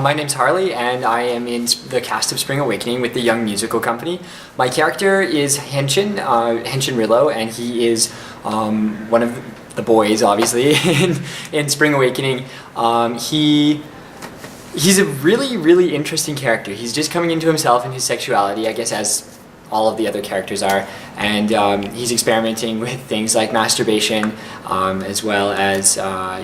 My name's Harley and I am in the cast of Spring Awakening with the Young Musical Company. My character is Henshin Rillo, and he is one of the boys, obviously, in Spring Awakening. He's a really interesting character. He's just coming into himself and his sexuality, I guess, as all of the other characters are, and he's experimenting with things like masturbation, as well as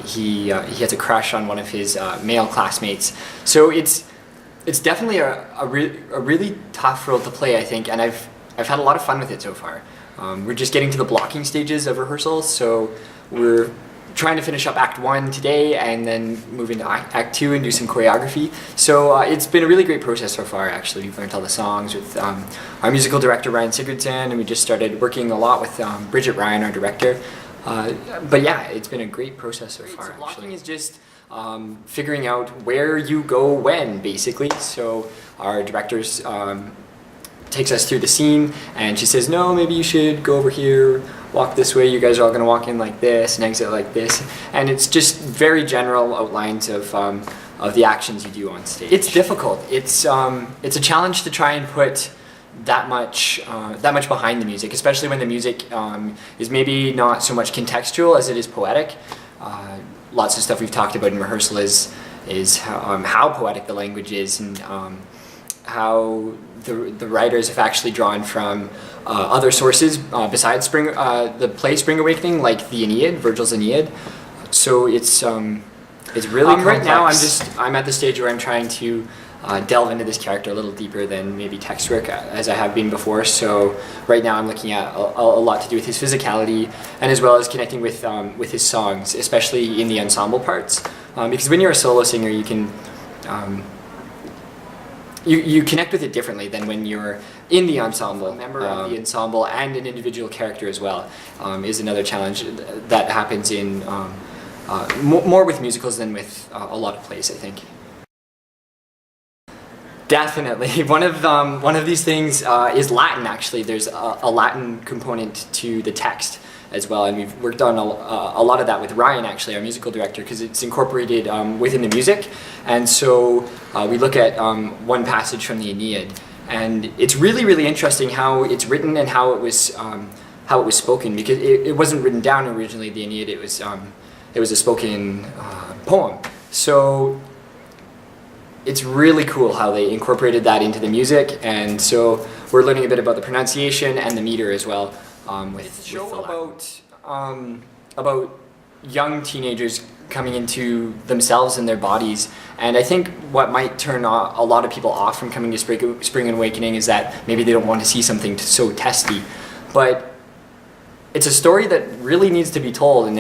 he has a crush on one of his male classmates. So it's definitely a really tough role to play, I think, and I've had a lot of fun with it so far. We're just getting to the blocking stages of rehearsals, so we're trying to finish up Act 1 today and then move into Act 2 and do some choreography. So it's been a really great process so far, actually. We've learned all the songs with our musical director, Ryan Sigurdsson, and we just started working a lot with Bridget Ryan, our director. But yeah, it's been a great process so far, actually. Blocking is just figuring out where you go when, basically. So our directors takes us through the scene, and she says, no, maybe you should go over here, walk this way, you guys are all going to walk in like this and exit like this, and it's just very general outlines of the actions you do on stage. It's difficult. It's a challenge to try and put that much behind the music, especially when the music is maybe not so much contextual as it is poetic. Lots of stuff we've talked about in rehearsal is how poetic the language is, and how the writers have actually drawn from other sources besides the play Spring Awakening, like the Aeneid, Virgil's Aeneid. So it's really complex. Right now I'm at the stage where I'm trying to delve into this character a little deeper than maybe text work as I have been before. So right now I'm looking at a lot to do with his physicality, and as well as connecting with his songs, especially in the ensemble parts, because when you're a solo singer, you can you connect with it differently than when you're in the ensemble. A member of the ensemble and an individual character as well is another challenge that happens in more with musicals than with a lot of plays, I think. Definitely. One of these things is Latin, actually. There's a Latin component to the text as well, and we've worked on a lot of that with Ryan, actually, our musical director, because it's incorporated within the music. And so we look at one passage from the Aeneid, and it's really interesting how it's written and how it was spoken, because it wasn't written down originally, the Aeneid. It was a spoken poem. So it's really cool how they incorporated that into the music, and so we're learning a bit about the pronunciation and the meter as well. With the show about young teenagers coming into themselves and their bodies, and I think what might turn a lot of people off from coming to Spring Awakening is that maybe they don't want to see something so testy, but it's a story that really needs to be told, and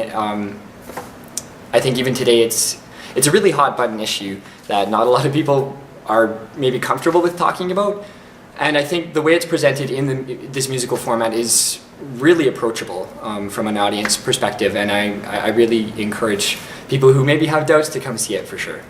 I think even today it's a really hot button issue that not a lot of people are maybe comfortable with talking about. And I think the way it's presented in this musical format is really approachable from an audience perspective, and I really encourage people who maybe have doubts to come see it for sure.